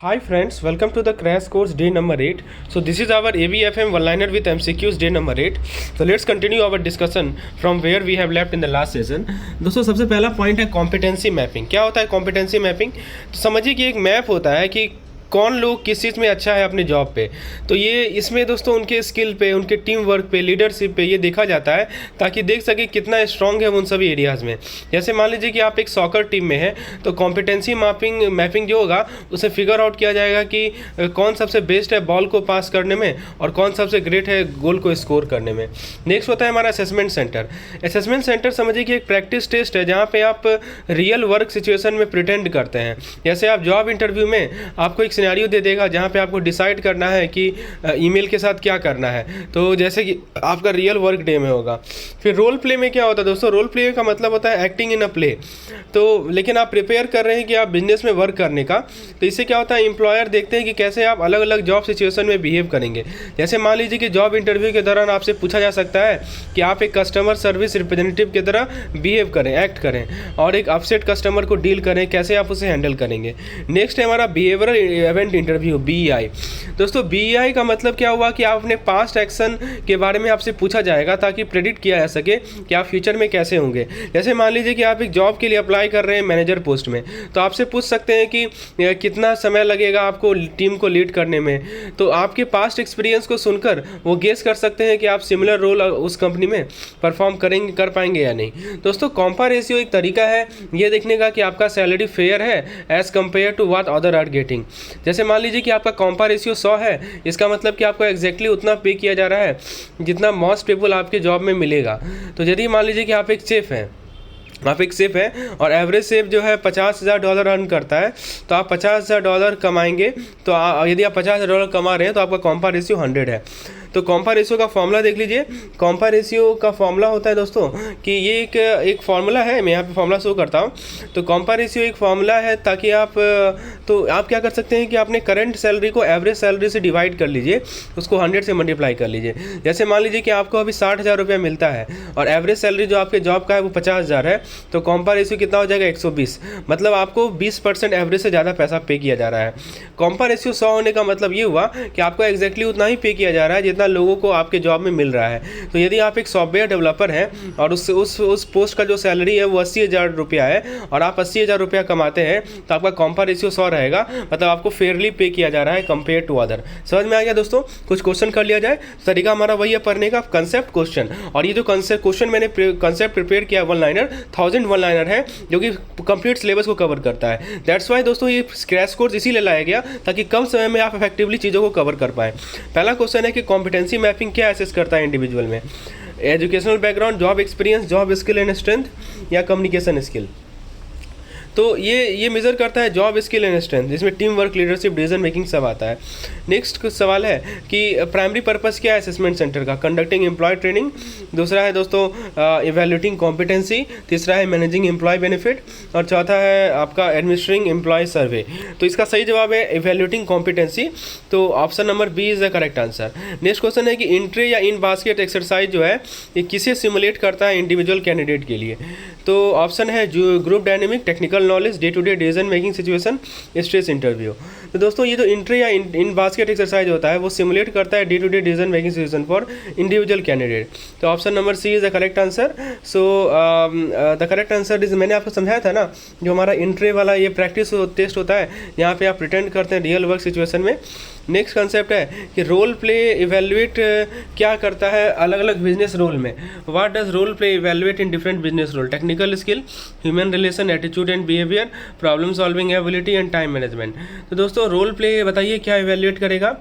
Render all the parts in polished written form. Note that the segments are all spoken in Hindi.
Hi friends, welcome to the crash course day number 8. So this is our ABFM one-liner with MCQs day number 8. So let's continue our discussion from where we have left in the last session. दोस्तों सबसे पहला पॉइंट है कॉम्पिटेंसी मैपिंग। क्या होता है कॉम्पिटेंसी मैपिंग? तो समझिए कि एक मैप होता है कि कौन लोग किस चीज़ में अच्छा है अपने जॉब पे। तो ये इसमें दोस्तों उनके स्किल पे, उनके टीम वर्क पे, लीडरशिप पे ये देखा जाता है ताकि देख सके कितना स्ट्रांग है उन सभी एरियाज़ में। जैसे मान लीजिए कि आप एक सॉकर टीम में हैं तो कॉम्पिटेंसी मैपिंग जो होगा उसे फिगर आउट किया जाएगा कि कौन सबसे बेस्ट है बॉल को पास करने में और कौन सबसे ग्रेट है गोल को स्कोर करने में। नेक्स्ट होता है हमारा असेसमेंट सेंटर। असेसमेंट सेंटर समझिए कि एक प्रैक्टिस टेस्ट है जहाँ पे आप रियल वर्क सिचुएशन में प्रिटेंड करते हैं। जैसे आप जॉब इंटरव्यू में आपको एक सिनेरियो दे देगा जहाँ पे आपको डिसाइड करना है कि ईमेल के साथ क्या करना है, तो जैसे कि आपका रियल वर्क डे में होगा। फिर रोल प्ले में क्या होता है दोस्तों? रोल प्ले का मतलब होता है एक्टिंग इन अ प्ले। तो लेकिन आप प्रिपेयर कर रहे हैं कि आप बिजनेस में वर्क करने का, तो इससे क्या होता है एम्प्लॉयर देखते हैं कि कैसे आप अलग अलग जॉब सिचुएशन में बिहेव करेंगे। जैसे मान लीजिए कि जॉब इंटरव्यू के दौरान आपसे पूछा जा सकता है कि आप एक कस्टमर सर्विस रिप्रेजेंटेटिव की तरह बिहेव करें, एक्ट करें और एक अपसेट कस्टमर को डील करें, कैसे आप उसे हैंडल करेंगे। नेक्स्ट है हमारा बिहेवियरल इवेंट इंटरव्यू, बीईआई। दोस्तों बीईआई का मतलब क्या हुआ कि आप अपने पास्ट एक्शन के बारे में आपसे पूछा जाएगा ताकि प्रेडिक्ट किया जा सके कि आप फ्यूचर में कैसे होंगे। जैसे मान लीजिए कि आप एक जॉब के लिए अप्लाई कर रहे हैं मैनेजर पोस्ट में, तो आपसे पूछ सकते हैं कि कितना समय लगेगा आपको टीम को लीड करने में। तो आपके पास्ट एक्सपीरियंस को सुनकर वो गेस कर सकते हैं कि आप सिमिलर रोल उस कंपनी में परफॉर्म कर पाएंगे या नहीं। दोस्तों कॉम्पा रेशियो एक तरीका है ये देखने का कि आपका सैलरी फेयर है as compare to what other are getting. जैसे मान लीजिए कि आपका कॉम्पा रेशियो 100 है, इसका मतलब कि आपको एग्जैक्टली उतना पे किया जा रहा है जितना मोस्ट पीपल आपके जॉब में मिलेगा। तो यदि मान लीजिए कि आप एक शेफ हैं और एवरेज शेफ जो है $50,000 अर्न करता है, तो आप $50,000 कमाएंगे। तो यदि आप $50,000 कमा रहे हैं तो आपका कॉम्पा रेशियो 100 है। तो कॉम्पा रेशियो का फॉर्मूला देख लीजिए। कॉम्पा रेशियो का फॉर्मूला होता है दोस्तों कि ये एक फॉर्मूला है, मैं यहाँ पे फॉर्मूला शो करता हूँ। तो कॉम्पा रेशियो एक फॉर्मूला है ताकि आप क्या कर सकते हैं कि आपने करंट सैलरी को एवरेज सैलरी से डिवाइड कर लीजिए, उसको 100 से मल्टीप्लाई कर लीजिए। जैसे मान लीजिए कि आपको अभी 60,000 रुपया मिलता है और एवरेज सैलरी जो आपके जॉब का है वो 50,000 है, तो कॉम्पा रेशियो कितना हो जाएगा? 120। मतलब आपको 20% एवरेज से ज़्यादा पैसा पे किया जा रहा है। कॉम्पा रेशियो 100 होने का मतलब ये हुआ कि आपको एग्जैक्टली उतना ही पे किया जा रहा है जितना लोगों को आपके जॉब में मिल रहा है। तो यदि आप एक सॉफ्टवेयर डेवलपर हैं और उस पोस्ट का जो सैलरी है वो 80,000 रुपया है और आप 80,000 रुपया कमाते हैं, तो आपका कॉम्पा रेशियो 100 रहेगा। मतलब आपको फेयरली पे किया जा रहा है कंपेयर टू अदर। समझ में आ गया दोस्तों? कुछ क्वेश्चन कर लिया जाए। तरीका हमारा वही है पढ़ने का, कंसेप्ट क्वेश्चन। और ये जो क्वेश्चन मैंने कंसेप्ट प्रिपेयर किया वन लाइनर 1000 वन लाइनर है जो कि कंप्लीट सिलेबस को कवर करता है। दैट्स वाई दोस्तों ये क्रैश कोर्स इसीलिए लाया गया ताकि कम समय में आप इफेक्टिवली चीज़ों को कवर कर पाएँ। पहला क्वेश्चन है कि कॉम्पिटेंसी मैपिंग क्या एसेस करता है इंडिविजुअल में? Educational background, job experience, job skill and strength या कम्युनिकेशन स्किल। तो ये मेज़र करता है जॉब स्किल एंड स्ट्रेंथ, जिसमें team work, leadership, decision making सब आता है। नेक्स्ट सवाल है कि प्राइमरी पर्पस क्या है असेसमेंट सेंटर का? Conducting employ training. दूसरा है दोस्तों इवैल्यूएटिंग कॉम्पिटेंसी। तीसरा है मैनेजिंग एम्प्लॉय बेनिफिट और चौथा है आपका एडमिनिस्ट्रिंग एम्प्लॉय सर्वे। तो इसका सही जवाब है इवैल्यूएटिंग कॉम्पिटेंसी। तो option number B is the correct answer. Next question है कि इंट्री या इन बास्केट एक्सरसाइज जो है ये किसे सिमुलेट करता है इंडिविजुअल कैंडिडेट के लिए? तो ऑप्शन है जो group dynamic, technical knowledge, day to day decision making situation, stress interview. तो दोस्तों ये जो इंट्री या इन बास्केट एक्सरसाइज होता है वो सिमुलेट करता है day to day decision making situation for individual candidate. तो option number C is the correct answer. So the correct answer is, मैंने आपको समझाया था ना, जो हमारा इंट्री वाला ये प्रैक्टिस टेस्ट होता है यहाँ पे आप प्रिटेंड करते हैं रियल वर्क सिचुएशन में। नेक्स्ट कंसेप्ट है कि रोल प्ले इवेल्युएट क्या करता है अलग अलग बिजनेस रोल में? What does role play evaluate in different business role? Technical skill, human relation, attitude and behaviour, problem solving ability and time management. तो दोस्तों रोल प्ले बताइए क्या इवेल्युएट करेगा?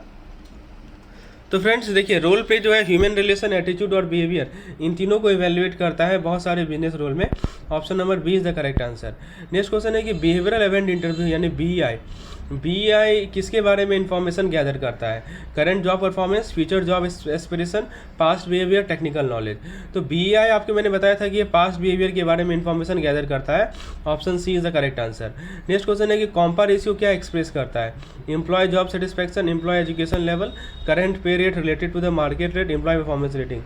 तो फ्रेंड्स देखिए, रोल प्ले जो है ह्यूमन रिलेशन, एटीट्यूड और बिहेवियर, इन तीनों को इवेल्युएट करता है बहुत सारे बिजनेस रोल में। Option number B is the correct answer. Next question है कि बिहेवियरल इवेंट इंटरव्यू यानी बीईआई किसके बारे में इंफॉर्मेशन गैदर करता है? Current job performance, future job aspiration, past behaviour, technical knowledge. तो बीईआई आपको मैंने बताया था कि ये पास्ट बिहेवियर के बारे में इंफॉर्मेशन गैदर करता है। Option C is the correct answer. Next question है कि कॉम्पा रेशियो क्या एक्सप्रेस करता है? Employee job satisfaction, employee education level, current pay rate related to the market rate, employee performance rating.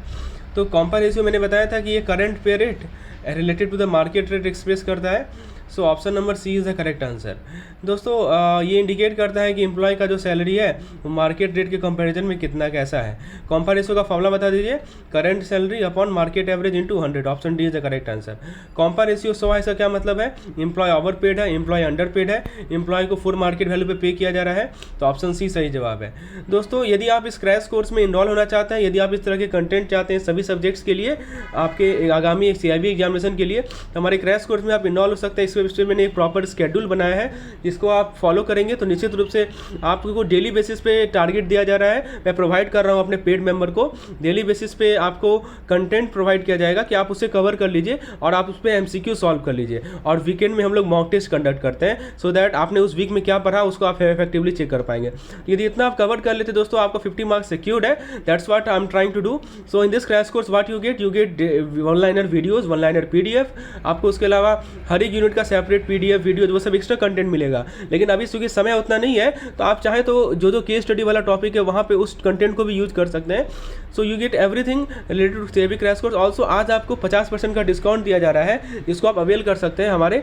तो कॉम्पा रेशियो मैंने बताया था कि ये current pay rate related to the market rate express करता है। So option number C is the correct answer. दोस्तों ये इंडिकेट करता है कि एम्प्लॉय का जो सैलरी है वो मार्केट रेट के कंपैरिजन में कितना कैसा है। कॉम्पा रेशियो का फॉर्मूला बता दीजिए, current salary upon market average into 100। Option D is the correct answer. Compa ratio 100 है, इसका क्या मतलब है? एम्प्लॉय ओवर पेड है, एम्प्लॉय अंडर पेड है, एम्प्लॉय को फुल मार्केट वैल्यू पे किया जा रहा है। तो ऑप्शन सी सही जवाब है। दोस्तों यदि आप इस क्रैश कोर्स में इनरोल होना चाहते हैं, यदि आप इस तरह के कंटेंट चाहते हैं सभी सब्जेक्ट्स के लिए, आपके आगामी CIB एग्जामिनेशन के लिए, तो हमारे क्रैश कोर्स में आप इनरोल हो सकते हैं। इस मैंने एक प्रॉपर शेड्यूल बनाया है, जिसको आप फॉलो करेंगे तो निश्चित रूप से आपको डेली बेसिस पे टारगेट दिया जा रहा है। मैं प्रोवाइड कर रहा हूँ अपने पेड मेंबर को, डेली बेसिस पे आपको कंटेंट प्रोवाइड किया जाएगा कि आप उसे कवर कर लीजिए और आप उस पर MCQ सॉल्व कर लीजिए। और वीकेंड में हम लोग मॉक टेस्ट कंडक्ट करते हैं, सो दैट आपने उस वीक में क्या पढ़ा उसको आप इफेक्टिवली चेक कर पाएंगे। यदि इतना आप कवर कर लेते दोस्तों, आपको 50 मार्क्स सिक्योर्ड है। That's what I am trying to do. So in this crash course what you get one liner videos, one liner PDF, आपको उसके अलावा हर एक यूनिट का सेपरेट PDF वीडियो, वो सब एक्स्ट्रा कंटेंट मिलेगा। लेकिन अभी चूंकि समय उतना नहीं है, तो आप चाहें तो जो केस स्टडी वाला टॉपिक है वहाँ पे उस कंटेंट को भी यूज कर सकते हैं। So you get everything related to CIB crash course. Also आज आपको 50% का डिस्काउंट दिया जा रहा है, जिसको आप अवेल कर सकते हैं हमारे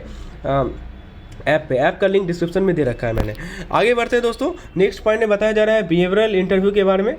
ऐप पे। ऐप का लिंक डिस्क्रिप्शन में दे रखा है मैंने। आगे बढ़ते हैं दोस्तों, नेक्स्ट पॉइंट में बताया जा रहा है बिहेवियरल इंटरव्यू के बारे में,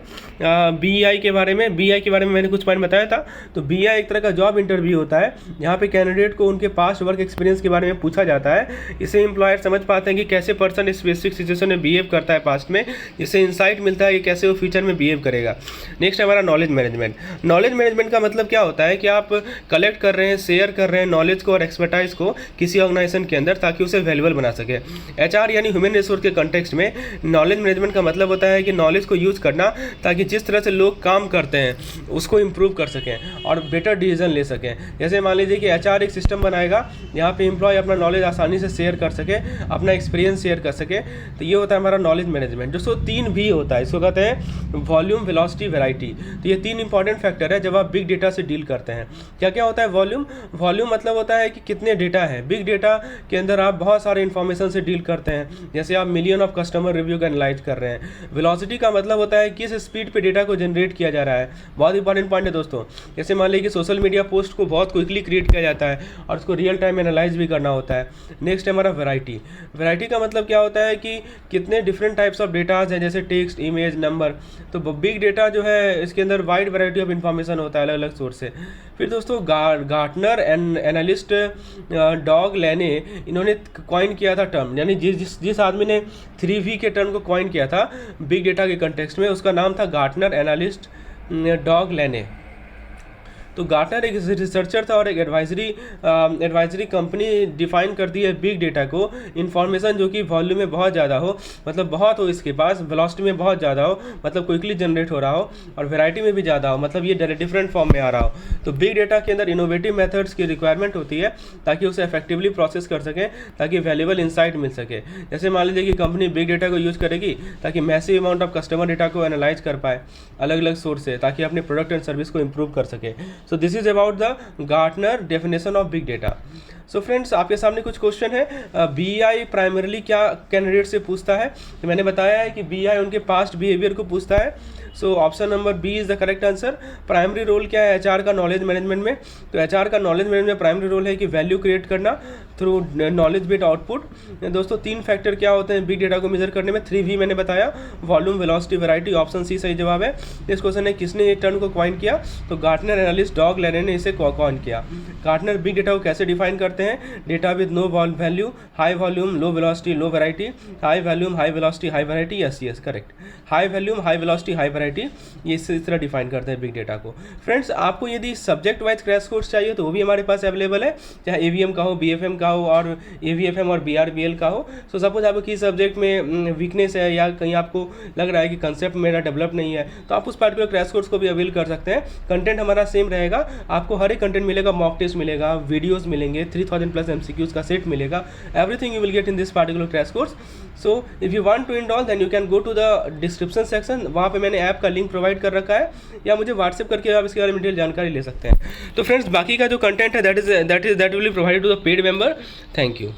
BEI के बारे में। BEI के बारे में मैंने कुछ पॉइंट बताया था। तो BEI एक तरह का जॉब इंटरव्यू होता है, यहाँ पे कैंडिडेट को उनके पास्ट वर्क एक्सपीरियंस के बारे में पूछा जाता है। इसे एम्प्लॉयर समझ पाते हैं कि कैसे पर्सन स्पेसिफिक सिचुएशन में बिहेव करता है पास्ट में, जिससे इंसाइट मिलता है कि कैसे वो फ्यूचर में बिहेव करेगा। नेक्स्ट हमारा नॉलेज मैनेजमेंट। नॉलेज मैनेजमेंट का मतलब क्या होता है कि आप कलेक्ट कर रहे हैं, शेयर कर रहे हैं नॉलेज को और एक्सपर्टाइज को किसी ऑर्गेनाइजेशन के अंदर, ताकि उसे वैल्यूएबल बना सके। HR यानी ह्यूमन रिसोर्स के कॉन्टेक्स्ट में नॉलेज मैनेजमेंट का मतलब होता है कि नॉलेज को यूज करना, ताकि जिस तरह से लोग काम करते हैं उसको इम्प्रूव कर सकें और बेटर डिसीजन ले सकें। जैसे मान लीजिए कि HR एक सिस्टम बनाएगा यहाँ पे एम्प्लॉय अपना नॉलेज आसानी से शेयर कर सके, अपना एक्सपीरियंस शेयर कर सके। तो ये होता है हमारा नॉलेज मैनेजमेंट। दोस्तों 3 V होता है, इसको कहते हैं वॉल्यूम, वेलोसिटी, वैरायटी। तो ये 3 इंपॉर्टेंट फैक्टर है जब आप बिग डेटा से डील करते हैं। क्या क्या होता है वॉल्यूम? वॉल्यूम मतलब होता है कि कितने डेटा है। बिग डेटा के अंदर आप बहुत सारे इन्फॉर्मेशन से डील करते हैं, जैसे आप मिलियन ऑफ कस्टमर रिव्यू का एनालाइज कर रहे हैं। वेलोसिटी का मतलब होता है किस स्पीड पे डेटा को जनरेट किया जा रहा है। बहुत इंपॉर्टेंट पॉइंट है दोस्तों। जैसे मान लीजिए कि सोशल मीडिया पोस्ट को बहुत क्विकली क्रिएट किया जाता है और उसको रियल टाइम एनालाइज भी करना होता है। नेक्स्ट है हमारा वैरायटी। वैरायटी का मतलब क्या होता है कि कितने डिफरेंट टाइप्स ऑफ डेटाज हैं, जैसे टेक्स्ट, इमेज, नंबर। तो बिग डेटा जो है इसके अंदर वाइड वैरायटी ऑफ इन्फॉर्मेशन होता है अलग अलग सोर्स से। फिर दोस्तों गार्टनर एनालिस्ट डॉग लेने, इन्होंने कॉइन किया था टर्म, यानी जिस आदमी ने 3V के टर्म को कॉइन किया था बिग डेटा के कंटेक्स्ट में, उसका नाम था गार्टनर एनालिस्ट डॉग लेने। तो गार्टनर एक रिसर्चर था और एक एडवाइजरी कंपनी डिफाइन करती है बिग डेटा को, इन्फॉर्मेशन जो कि वॉल्यूम में बहुत ज़्यादा हो, मतलब बहुत हो इसके पास, वेलोसिटी में बहुत ज़्यादा हो, मतलब क्विकली जनरेट हो रहा हो, और वैरायटी में भी ज़्यादा हो, मतलब ये डिफरेंट फॉर्म में आ रहा हो। तो बिग डेटा के अंदर इनोवेटिव मेथड्स की रिक्वायरमेंट होती है, ताकि उसे इफेक्टिवली प्रोसेस कर सकें, ताकि वैल्यूएबल इंसाइट मिल सके। जैसे मान लीजिए कि कंपनी बिग डेटा को यूज़ करेगी ताकि massive amount of customer data को एनालाइज कर पाए अलग अलग सोर्स से, ताकि अपने प्रोडक्ट एंड सर्विस को इंप्रूव कर सके। So this is about the Gartner definition of big data. So friends, आपके सामने कुछ क्वेश्चन है। BEI प्राइमरली क्या कैंडिडेट से पूछता है? तो मैंने बताया है कि BEI उनके पास्ट बिहेवियर को पूछता है। So option number B is the correct answer. Primary role क्या है HR का नॉलेज मैनेजमेंट में? तो HR का नॉलेज मैनेजमेंट में प्राइमरी रोल है कि वैल्यू क्रिएट करना थ्रू नॉलेज बेस्ड आउटपुट। दोस्तों 3 फैक्टर क्या होते हैं बिग डेटा को मेजर करने में? 3V मैंने बताया, volume, velocity, variety. Option C सही जवाब है। इस क्वेश्चन है किसने ये टर्म को कॉइन किया? तो गार्टनर एनालिस्ट डॉग लेने ने इसे कॉइन किया। गार्टनर बिग डेटा को कैसे डिफाइन करते हैं? Data with no value, high volume, low velocity, low variety, high volume, high velocity, high variety. Yes correct, high volume, high velocity, high variety, ये इस तरह डिफाइन करते हैं बिग डेटा को। फ्रेंड्स, आपको यदि सब्जेक्ट वाइज क्रैश कोर्स चाहिए तो वो भी हमारे पास अवेलेबल है, चाहे AVM का हो, BFM का हो, और AVFM और BRBL का हो। सो सपोज आपको किसी सब्जेक्ट में वीकनेस है या कहीं आपको लग रहा है कि कंसेप्ट मेरा डेवलप नहीं है, तो आप उस पार्टिकुलर क्रैश कोर्स को भी अवेल कर सकते हैं। कंटेंट हमारा सेम रहेगा, आपको हर एक कंटेंट मिलेगा, मॉक टेस्ट मिलेगा, वीडियोस मिलेंगे, 3000+ MCQs का सेट मिलेगा। Everything you will get in this particular crash course. So if you want to enrol then you can go to the description section, वहाँ पे मैंने ऐप का लिंक प्रोवाइड कर रखा है, या मुझे व्हाट्सएप करके आप इसके बारे में डिटेल जानकारी ले सकते हैं। तो फ्रेंड्स, बाकी का जो कंटेंट है that will be provided to the paid member. Thank you.